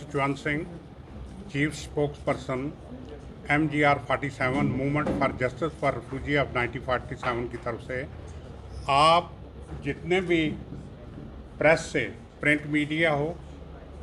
सचवंत Singh, chief spokesperson MGR 47 movement for justice for refugee of 1947 की तरफ से आप जितने भी प्रेस से, प्रिंट मीडिया हो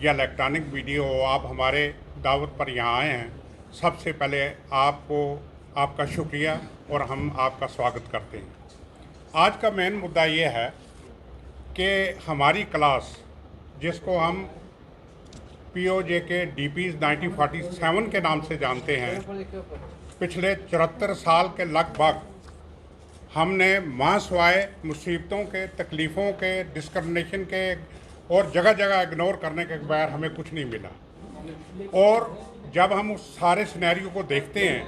या इलेक्ट्रॉनिक मीडिया हो, आप हमारे दावत पर यहाँ आए हैं। सबसे पहले आपको आपका शुक्रिया और हम आपका स्वागत करते हैं। आज का मेन मुद्दा ये है कि हमारी क्लास, जिसको हम POJ के DPs 1947 के नाम से जानते हैं, पिछले 74 साल के लगभग हमने मासवाए मुसीबतों के, तकलीफ़ों के, डिस्क्रिमिनेशन के और जगह जगह इग्नोर करने के बगैर हमें कुछ नहीं मिला। और जब हम उस सारे सिनेरियो को देखते हैं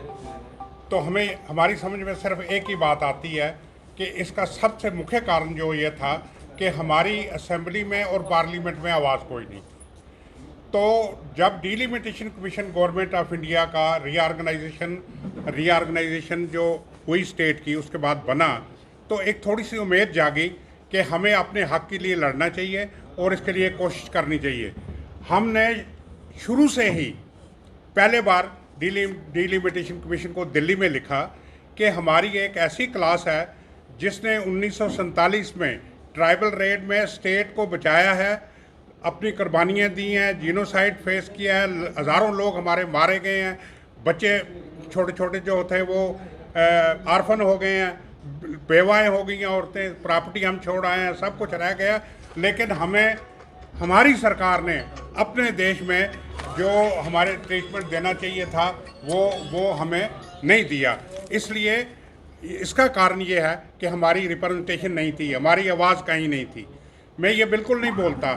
तो हमें हमारी समझ में सिर्फ एक ही बात आती है कि इसका सबसे मुख्य कारण जो ये था कि हमारी असेंबली में और पार्लियामेंट में आवाज़ कोई नहीं। तो जब delimitation commission government of India का रीऑर्गेनाइजेशन जो हुई स्टेट की, उसके बाद बना, तो एक थोड़ी सी उम्मीद जागी कि हमें अपने हक़ के लिए लड़ना चाहिए और इसके लिए कोशिश करनी चाहिए। हमने शुरू से ही पहले बार डिलिमिटेशन कमीशन को दिल्ली में लिखा कि हमारी एक ऐसी क्लास है जिसने 1947 में ट्राइबल रेड में स्टेट को बचाया है, अपनी कुर्बानियाँ दी हैं, जीनोसाइड फेस किया है, हज़ारों लोग हमारे मारे गए हैं, बच्चे छोटे छोटे जो थे वो आर्फन हो गए हैं, बेवाएँ हो गई हैं औरतें, प्रॉपर्टी हम छोड़ आए हैं, सब कुछ रह गया। लेकिन हमारी सरकार ने अपने देश में जो हमारे ट्रीटमेंट देना चाहिए था वो हमें नहीं दिया। इसलिए इसका कारण ये है कि हमारी रिप्रेजेंटेशन नहीं थी, हमारी आवाज़ कहीं नहीं थी। मैं ये बिल्कुल नहीं बोलता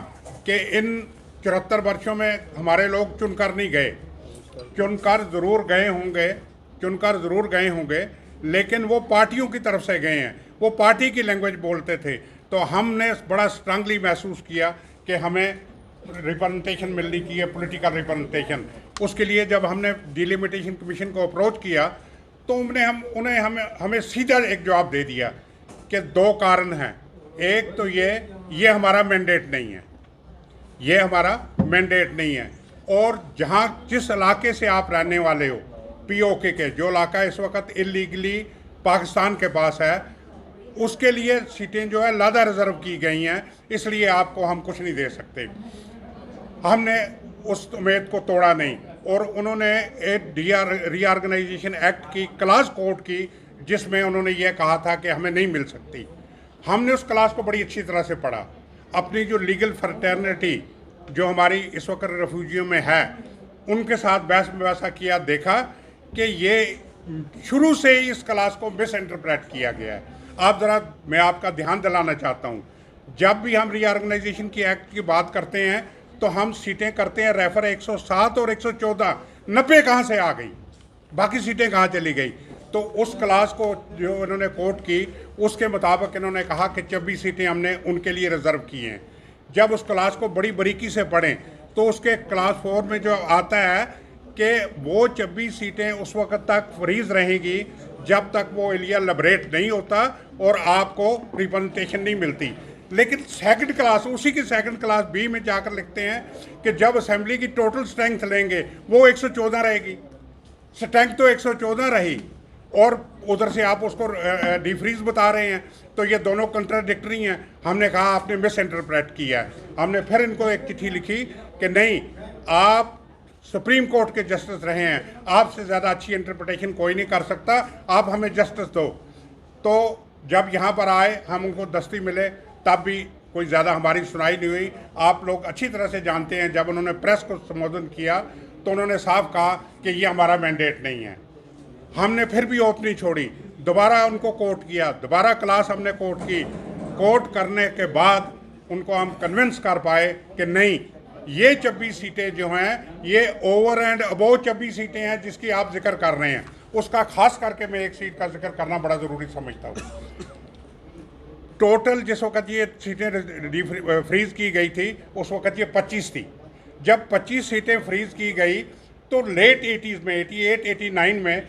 कि इन 74 वर्षों में हमारे लोग चुनकर नहीं गए, चुनकर ज़रूर गए होंगे, लेकिन वो पार्टियों की तरफ से गए हैं, वो पार्टी की लैंग्वेज बोलते थे। तो हमने बड़ा स्ट्रांगली महसूस किया कि हमें रिप्रेजेंटेशन मिलनी चाहिए, पॉलिटिकल रिप्रेजेंटेशन। उसके लिए जब हमने डिलिमिटेशन कमीशन को अप्रोच किया तो हमें सीधा एक जवाब दे दिया कि दो कारण हैं। एक तो ये हमारा मैंडेट नहीं है, और जिस इलाके से आप रहने वाले हो, POK के जो इलाका इस वक्त इलीगली पाकिस्तान के पास है, उसके लिए सीटें जो है लादा रिजर्व की गई हैं, इसलिए आपको हम कुछ नहीं दे सकते। हमने उस उम्मीद को तोड़ा नहीं, और उन्होंने एक रीऑर्गेनाइजेशन एक्ट की क्लास कोट की जिसमें उन्होंने ये कहा था कि हमें नहीं मिल सकती। हमने उस क्लास को बड़ी अच्छी तरह से पढ़ा, अपनी जो लीगल फ्रेटर्निटी जो हमारी इस वक्त रेफ्यूजियों में है उनके साथ बहस मुबासा किया, देखा कि ये शुरू से ही इस क्लास को मिस इंटरप्रेट किया गया है। मैं आपका ध्यान दिलाना चाहता हूँ, जब भी हम रीऑर्गेनाइजेशन की एक्ट की बात करते हैं तो हम सीटें करते हैं रेफर 107 और 114, 90 कहाँ से आ गई, बाकी सीटें कहाँ चली गई। तो उस क्लास को जो इन्होंने कोट की, उसके मुताबिक इन्होंने कहा कि 26 सीटें हमने उनके लिए रिज़र्व की हैं। जब उस क्लास को बड़ी बारीकी से पढ़ें तो उसके क्लास 4 में जो आता है कि वो 26 सीटें उस वक्त तक फ्रीज रहेंगी जब तक वो एरिया लिबरेट नहीं होता और आपको रिप्रेजेंटेशन नहीं मिलती। लेकिन सेकंड क्लास, उसी की सेकंड क्लास B में जाकर लिखते हैं कि जब असेंबली की टोटल स्ट्रेंथ लेंगे वो 114 रहेगी। स्ट्रेंथ तो 114 रही और उधर से आप उसको डिफ्रीज बता रहे हैं, तो ये दोनों कंट्राडिक्टरी हैं। हमने कहा आपने मिस इंटरप्रेट किया है। हमने फिर इनको एक चिट्ठी लिखी कि नहीं, आप सुप्रीम कोर्ट के जस्टिस रहे हैं, आपसे ज़्यादा अच्छी इंटरप्रिटेशन कोई नहीं कर सकता, आप हमें जस्टिस दो। तो जब यहाँ पर आए, हम उनको दस्ती मिले, तब भी कोई ज़्यादा हमारी सुनाई नहीं हुई। आप लोग अच्छी तरह से जानते हैं, जब उन्होंने प्रेस को संबोधन किया तो उन्होंने साफ कहा कि ये हमारा मैंडेट नहीं है। हमने फिर भी ओपनिंग छोड़ी, दोबारा उनको कोर्ट किया, दोबारा क्लास हमने कोर्ट की। कोर्ट करने के बाद उनको हम कन्विंस कर पाए कि नहीं, ये 26 सीटें जो हैं ये ओवर एंड अबोव 26 सीटें हैं जिसकी आप जिक्र कर रहे हैं। उसका खास करके मैं एक सीट का जिक्र करना बड़ा ज़रूरी समझता हूँ। टोटल जिस वक्त ये सीटें फ्रीज़ की गई थी उस वक्त ये 25 थी। जब 25 सीटें फ्रीज़ की गई तो लेट 80s में 88, 89 में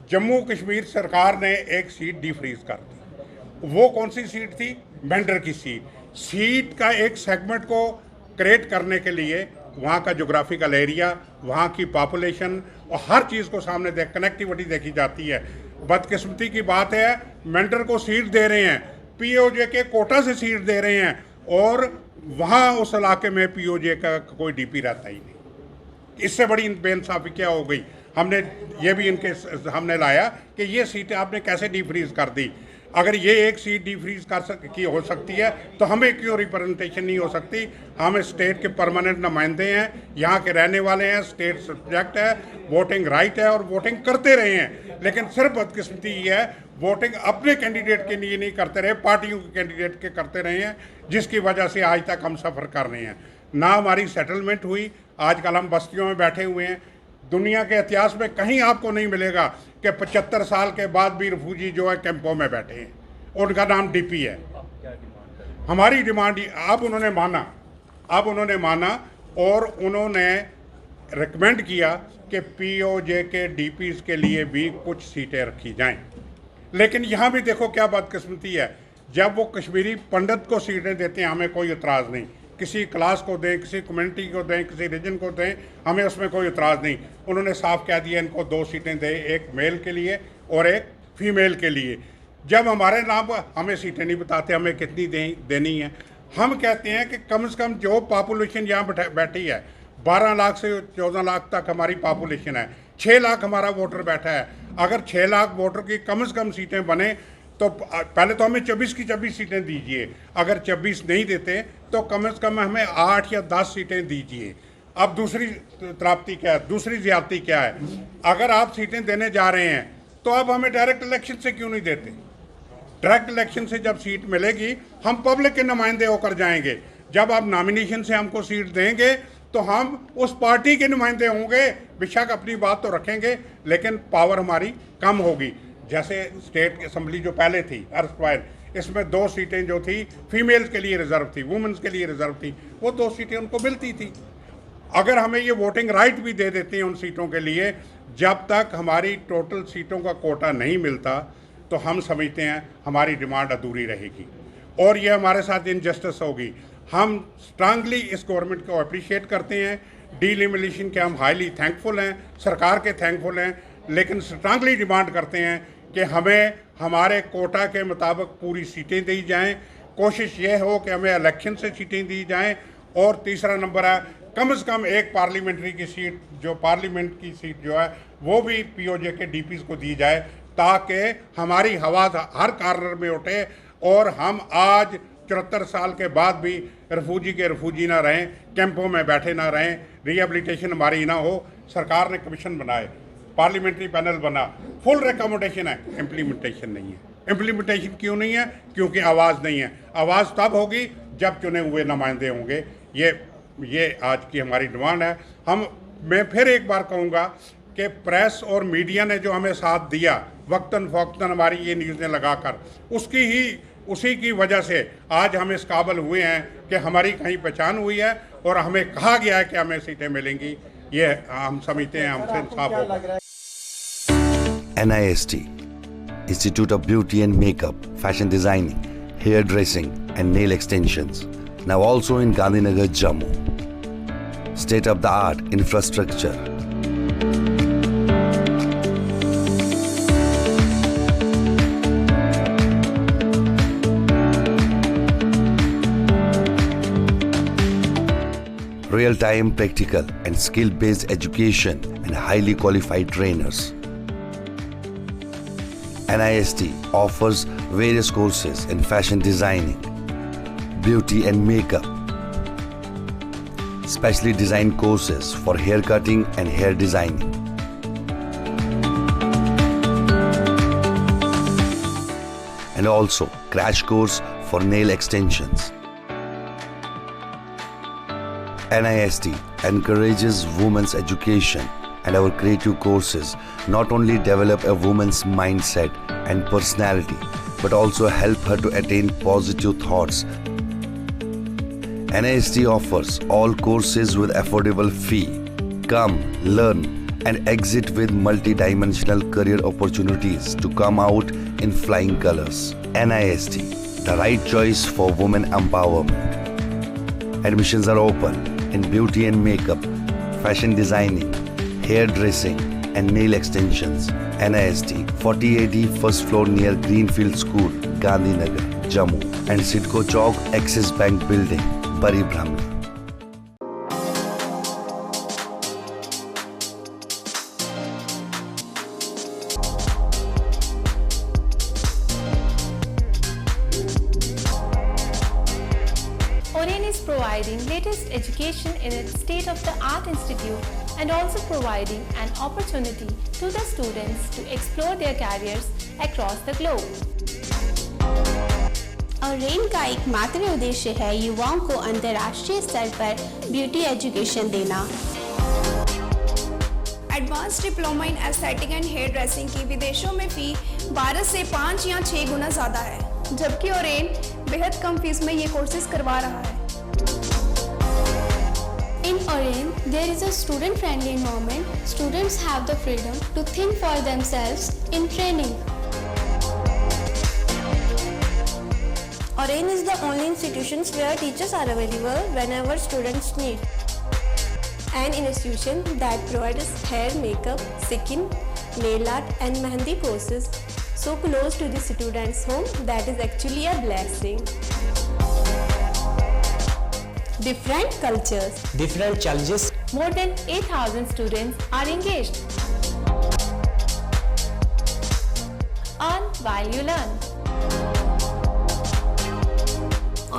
जम्मू कश्मीर सरकार ने एक सीट डिफ्रीज कर दी। वो कौन सी सीट थी? मेंढर की सीट का एक सेगमेंट को क्रिएट करने के लिए वहाँ का जोग्राफिकल एरिया, वहाँ की पॉपुलेशन और हर चीज़ को सामने कनेक्टिविटी देखी जाती है। बदकिस्मती की बात है, मेंटर को सीट दे रहे हैं, पीओजे के कोटा से सीट दे रहे हैं, और वहाँ उस इलाके में पीओजे का कोई डीपी रहता ही नहीं। इससे बड़ी बेइंसाफ़ी क्या हो गई? हमने ये भी इनके हमने लाया कि ये सीटें आपने कैसे डीफ्रीज कर दी। अगर ये एक सीट डीफ्रीज की हो सकती है तो हमें क्यों रिप्रेजेंटेशन नहीं हो सकती? हम स्टेट के परमानेंट नुमाइंदे हैं, यहाँ के रहने वाले हैं, स्टेट सब्जेक्ट है, वोटिंग राइट है और वोटिंग करते रहे हैं। लेकिन सिर्फ बदकिस्मती ये है, वोटिंग अपने कैंडिडेट के लिए नहीं करते रहे, पार्टियों के कैंडिडेट के करते रहे हैं, जिसकी वजह से आज तक हम सफ़र कर रहे हैं। ना हमारी सेटलमेंट हुई, आजकल हम बस्तियों में बैठे हुए हैं। दुनिया के इतिहास में कहीं आपको नहीं मिलेगा कि 75 साल के बाद भी रिफ्यूजी जो है कैंपों में बैठे हैं, उनका नाम डीपी है। हमारी डिमांड अब उन्होंने माना और उन्होंने रिकमेंड किया कि पीओजे के डीपीज के लिए भी कुछ सीटें रखी जाएं। लेकिन यहाँ भी देखो क्या बदकिस्मती है, जब वो कश्मीरी पंडित को सीटें देते हैं हमें कोई इतराज़ नहीं, किसी क्लास को दें, किसी कम्युनिटी को दें, किसी रीजन को दें, हमें उसमें कोई इतराज़ नहीं। उन्होंने साफ कह दिया इनको 2 सीटें दें, एक मेल के लिए और एक फीमेल के लिए। जब हमारे नाम हमें सीटें नहीं बताते हमें कितनी देनी है। हम कहते हैं कि कम से कम जो पॉपुलेशन यहाँ बैठी है, 12 लाख से 14 लाख तक हमारी पॉपुलेशन है, 6 लाख हमारा वोटर बैठा है। अगर 6 लाख वोटर की कम से कम सीटें बने तो पहले तो हमें 24 की 24 सीटें दीजिए, अगर 24 नहीं देते तो कम से कम हमें 8 या 10 सीटें दीजिए। अब दूसरी त्राप्ती क्या है, दूसरी ज्यादती क्या है? अगर आप सीटें देने जा रहे हैं तो अब हमें डायरेक्ट इलेक्शन से क्यों नहीं देते? डायरेक्ट इलेक्शन से जब सीट मिलेगी हम पब्लिक के नुमाइंदे होकर जाएंगे। जब आप नॉमिनेशन से हमको सीट देंगे तो हम उस पार्टी के नुमाइंदे होंगे, बेशक अपनी बात तो रखेंगे लेकिन पावर हमारी कम होगी। जैसे स्टेट असेंबली जो पहले थी अर्स्टवाइल, इसमें 2 सीटें जो थी फीमेल्स के लिए रिजर्व थी, वुमेन्स के लिए रिजर्व थी, वो 2 सीटें उनको मिलती थी। अगर हमें ये वोटिंग राइट भी दे देते हैं उन सीटों के लिए, जब तक हमारी टोटल सीटों का कोटा नहीं मिलता तो हम समझते हैं हमारी डिमांड अधूरी रहेगी और ये हमारे साथ इनजस्टिस होगी। हम स्ट्रांगली इस गवर्नमेंट को अप्रिशिएट करते हैं, डीलिमिटेशन के हम हाईली थैंकफुल हैं, सरकार के थैंकफुल हैं, लेकिन स्ट्रांगली डिमांड करते हैं कि हमें हमारे कोटा के मुताबिक पूरी सीटें दी जाएं। कोशिश ये हो कि हमें इलेक्शन से सीटें दी जाएं। और तीसरा नंबर है कम से कम एक पार्लियामेंट्री की सीट, जो पार्लियामेंट की सीट जो है वो भी पीओजे के डीपीज को दी जाए, ताकि हमारी आवाज़ हर कॉर्नर में उठे और हम आज 74 साल के बाद भी रिफ्यूजी ना रहें, कैंपों में बैठे ना रहें, रिहेबिलिटेशन हमारी ना हो। सरकार ने कमीशन बनाए, पार्लियामेंट्री पैनल बना, फुल रिकमेंडेशन है, इम्प्लीमेंटेशन नहीं है। इम्प्लीमेंटेशन क्यों नहीं है? क्योंकि आवाज़ नहीं है। आवाज़ तब होगी जब चुने हुए नुमाइंदे होंगे। ये आज की हमारी डिमांड है। मैं फिर एक बार कहूँगा कि प्रेस और मीडिया ने जो हमें साथ दिया वक्तन फ़ौक्तन हमारी ये न्यूज़ें लगाकर, उसी की वजह से आज हम इस काबिल हुए हैं कि हमारी कहीं पहचान हुई है और हमें कहा गया है कि हमें सीटें मिलेंगी। ये हम समझते हैं हमसे इंसाफ होगा। NIST, Institute of Beauty and Makeup, Fashion Designing, Hair Dressing and Nail Extensions. Now also in Gandhinagar, Jammu. State-of-the-art infrastructure. Real-time practical and skill-based education and highly qualified trainers. NIST offers various courses in fashion designing, beauty and makeup, specially designed courses for hair cutting and hair designing. And also crash course for nail extensions. NIST encourages women's education, and our creative courses not only develop a woman's mindset and personality, but also help her to attain positive thoughts. NIST offers all courses with affordable fee. Come, learn, and exit with multi-dimensional career opportunities to come out in flying colors. NIST, the right choice for women empowerment. Admissions are open in beauty and makeup, fashion designing, hairdressing, and nail extensions. NIST, 40AD, first floor near Greenfield School, Gandhinagar, Jammu, and Sidco Chowk, Axis Bank Building, Bari Brahman. Oren is providing latest education in its state-of-the-art institute and also providing an opportunity to the students to explore their careers across the globe. Orane का एकमात्र उद्देश्य है युवाओं को अंतर्राष्ट्रीय स्तर पर beauty education देना। Advance diploma in aesthetic and hairdressing की विदेशों में फी 12 से 5 या 6 गुना ज़्यादा है, जबकि ओरेन बेहद कम फीस में ये कोर्सेज करवा रहा है। In Oren, there is a student-friendly environment. Students have the freedom to think for themselves in training. Oren is the only institution where teachers are available whenever students need. An institution that provides hair, makeup, skin, nail art and mehendi courses so close to the students' home that is actually a blessing. Different cultures, different challenges. More than 8,000 students are engaged. Earn while you learn.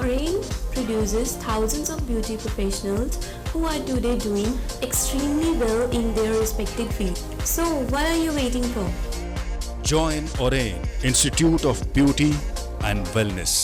Oren produces thousands of beauty professionals who are today doing extremely well in their respective field. So what are you waiting for? Join Oren Institute of Beauty and Wellness.